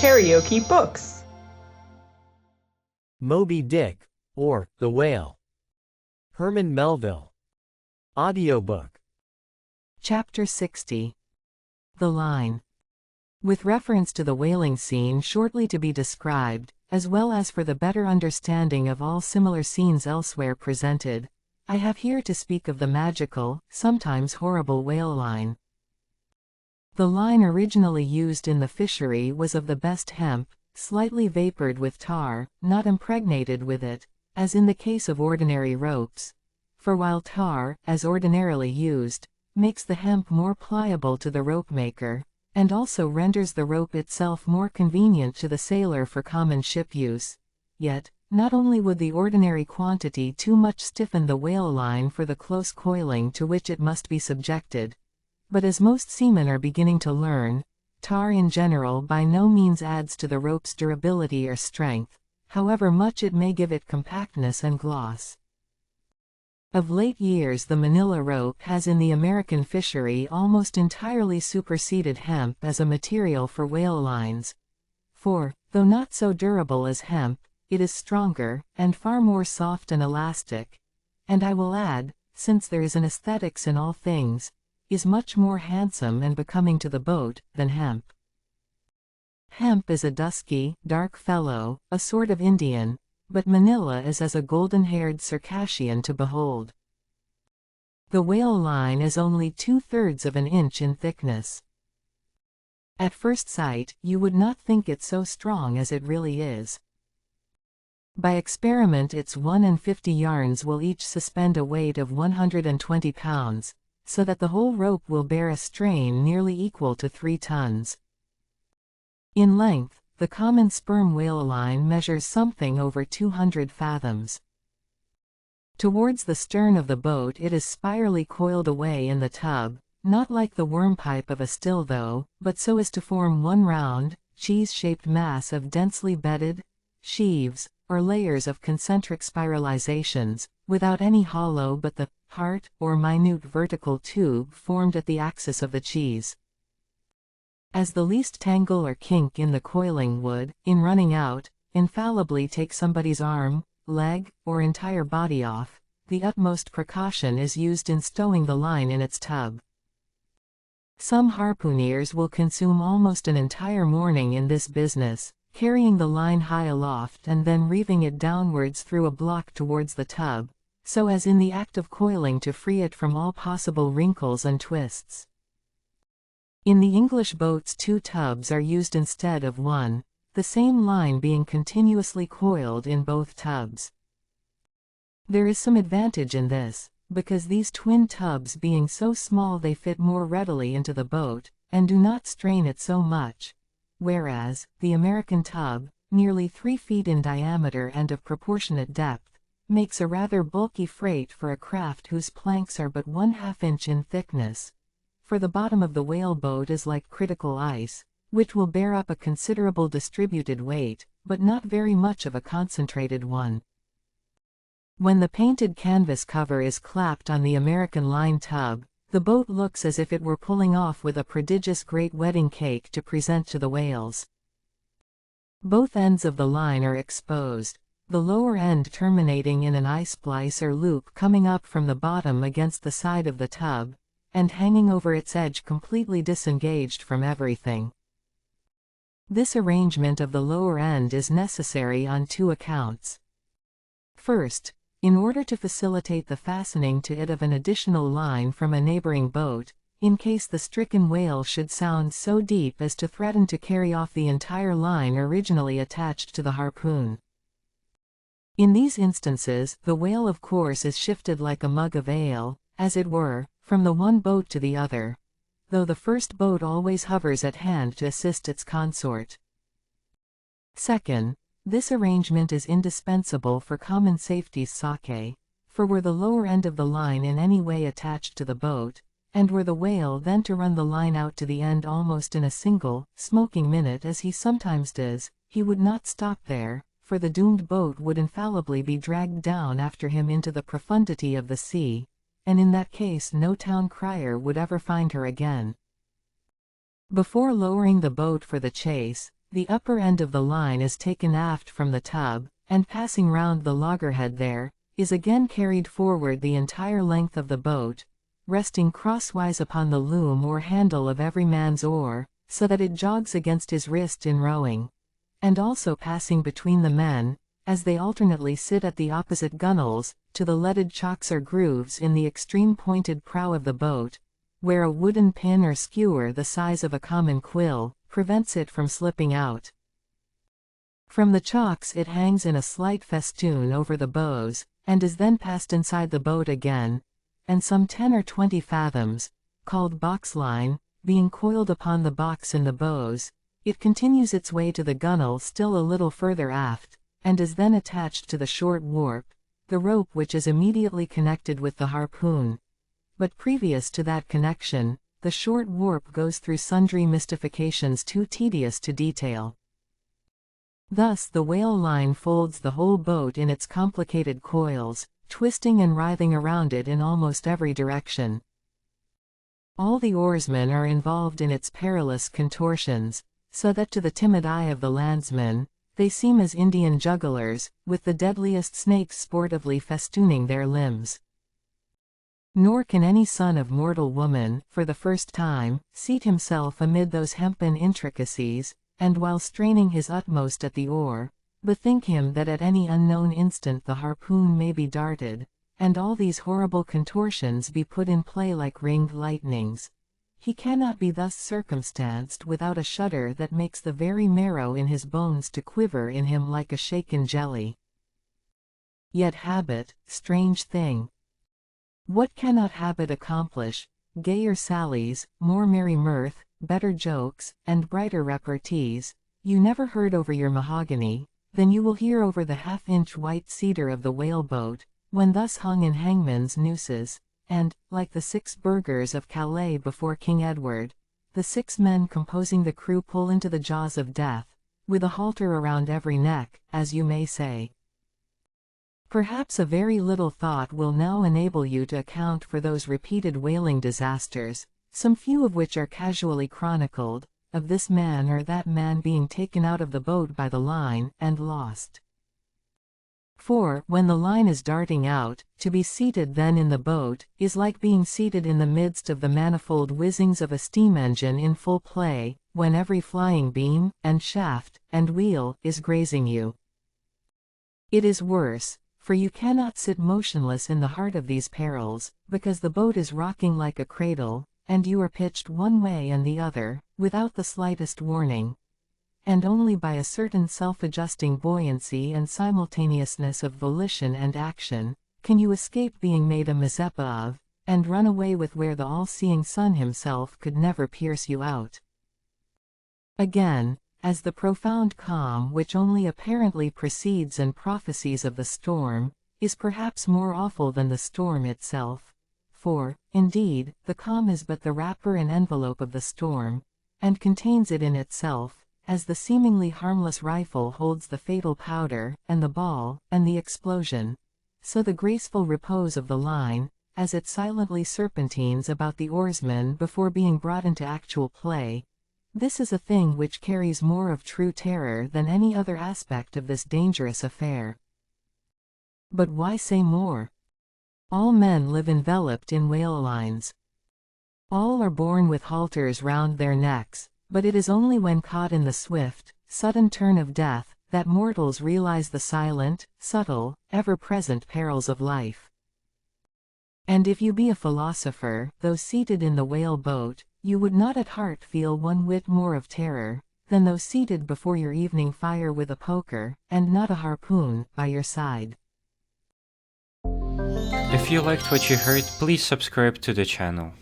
KaraokeBooks. Moby-Dick, or The Whale. Herman Melville. Audiobook. Chapter 60. The Line. With reference to the whaling scene shortly to be described, as well as for the better understanding of all similar scenes elsewhere presented, I have here to speak of the magical, sometimes horrible whale line. The line originally used in the fishery was of the best hemp, slightly vapored with tar, not impregnated with it, as in the case of ordinary ropes. For while tar, as ordinarily used, makes the hemp more pliable to the rope maker, and also renders the rope itself more convenient to the sailor for common ship use, yet, not only would the ordinary quantity too much stiffen the whale line for the close coiling to which it must be subjected, but as most seamen are beginning to learn, tar in general by no means adds to the rope's durability or strength, however much it may give it compactness and gloss. Of late years the manila rope has in the American fishery almost entirely superseded hemp as a material for whale lines, for, though not so durable as hemp, it is stronger, and far more soft and elastic, and I will add, since there is an aesthetics in all things, is much more handsome and becoming to the boat than hemp. Hemp is a dusky, dark fellow, a sort of Indian, but manila is as a golden-haired Circassian to behold. The whale line is only 2/3 of an inch in thickness. At first sight, you would not think it so strong as it really is. By experiment its 1 and 50 yarns will each suspend a weight of 120 pounds, so that the whole rope will bear a strain nearly equal to 3 tons. In length, the common sperm whale line measures something over 200 fathoms. Towards the stern of the boat it is spirally coiled away in the tub, not like the wormpipe of a still though, but so as to form one round, cheese-shaped mass of densely bedded sheaves, or layers of concentric spiralizations, without any hollow but the heart, or minute vertical tube formed at the axis of the cheese. As the least tangle or kink in the coiling would, in running out, infallibly take somebody's arm, leg, or entire body off, the utmost precaution is used in stowing the line in its tub. Some harpooneers will consume almost an entire morning in this business, carrying the line high aloft and then reeving it downwards through a block towards the tub, so as in the act of coiling to free it from all possible wrinkles and twists. In the English boats 2 tubs are used instead of 1, the same line being continuously coiled in both tubs. There is some advantage in this, because these twin tubs being so small they fit more readily into the boat, and do not strain it so much, whereas, the American tub, nearly 3 feet in diameter and of proportionate depth, makes a rather bulky freight for a craft whose planks are but 1/2 inch in thickness, for the bottom of the whale boat is like critical ice, which will bear up a considerable distributed weight, but not very much of a concentrated one. When the painted canvas cover is clapped on the American line tub, the boat looks as if it were pulling off with a prodigious great wedding cake to present to the whales. Both ends of the line are exposed, the lower end terminating in an eye-splice or loop coming up from the bottom against the side of the tub, and hanging over its edge completely disengaged from everything. This arrangement of the lower end is necessary on 2 accounts. First, in order to facilitate the fastening to it of an additional line from a neighboring boat, in case the stricken whale should sound so deep as to threaten to carry off the entire line originally attached to the harpoon. In these instances, the whale of course is shifted like a mug of ale, as it were, from the one boat to the other, though the first boat always hovers at hand to assist its consort. Second, this arrangement is indispensable for common safety's sake, for were the lower end of the line in any way attached to the boat, and were the whale then to run the line out to the end almost in a single, smoking minute as he sometimes does, he would not stop there, for the doomed boat would infallibly be dragged down after him into the profundity of the sea, and in that case no town crier would ever find her again. Before lowering the boat for the chase, The upper end of the line is taken aft from the tub, and passing round the loggerhead there, is again carried forward the entire length of the boat, resting crosswise upon the loom or handle of every man's oar, so that it jogs against his wrist in rowing, and also passing between the men, as they alternately sit at the opposite gunwales, to the leaded chocks or grooves in the extreme pointed prow of the boat, where a wooden pin or skewer the size of a common quill prevents it from slipping out. From the chocks it hangs in a slight festoon over the bows, and is then passed inside the boat again, and some 10 or 20 fathoms, called box line, being coiled upon the box in the bows, it continues its way to the gunwale still a little further aft, and is then attached to the short warp, the rope which is immediately connected with the harpoon. But previous to that connection, the short warp goes through sundry mystifications too tedious to detail. Thus the whale line folds the whole boat in its complicated coils, twisting and writhing around it in almost every direction. All the oarsmen are involved in its perilous contortions, so that to the timid eye of the landsman, they seem as Indian jugglers, with the deadliest snakes sportively festooning their limbs. Nor can any son of mortal woman, for the first time, seat himself amid those hempen intricacies, and while straining his utmost at the oar, bethink him that at any unknown instant the harpoon may be darted, and all these horrible contortions be put in play like ringed lightnings. He cannot be thus circumstanced without a shudder that makes the very marrow in his bones to quiver in him like a shaken jelly. Yet habit, strange thing! What cannot habit accomplish? Gayer sallies, more merry mirth, better jokes, and brighter repartees, you never heard over your mahogany, than you will hear over the half-inch white cedar of the whaleboat, when thus hung in hangman's nooses, and, like the 6 burghers of Calais before King Edward, the 6 men composing the crew pull into the jaws of death, with a halter around every neck, as you may say. Perhaps a very little thought will now enable you to account for those repeated whaling disasters, some few of which are casually chronicled, of this man or that man being taken out of the boat by the line, and lost. For, when the line is darting out, to be seated then in the boat, is like being seated in the midst of the manifold whizzings of a steam engine in full play, when every flying beam, and shaft, and wheel, is grazing you. It is worse, for you cannot sit motionless in the heart of these perils, because the boat is rocking like a cradle, and you are pitched one way and the other, without the slightest warning. And only by a certain self-adjusting buoyancy and simultaneousness of volition and action, can you escape being made a Mazeppa of, and run away with where the all-seeing sun himself could never pierce you out. Again, as the profound calm which only apparently precedes and prophesies of the storm, is perhaps more awful than the storm itself, for, indeed, the calm is but the wrapper and envelope of the storm, and contains it in itself, as the seemingly harmless rifle holds the fatal powder, and the ball, and the explosion, so the graceful repose of the line, as it silently serpentines about the oarsmen before being brought into actual play, this is a thing which carries more of true terror than any other aspect of this dangerous affair. But why say more? All men live enveloped in whale lines. All are born with halters round their necks, but it is only when caught in the swift, sudden turn of death, that mortals realize the silent, subtle, ever-present perils of life. And if you be a philosopher, though seated in the whale-boat, you would not at heart feel one whit more of terror, than though seated before your evening fire with a poker, and not a harpoon, by your side. If you liked what you heard, please subscribe to the channel.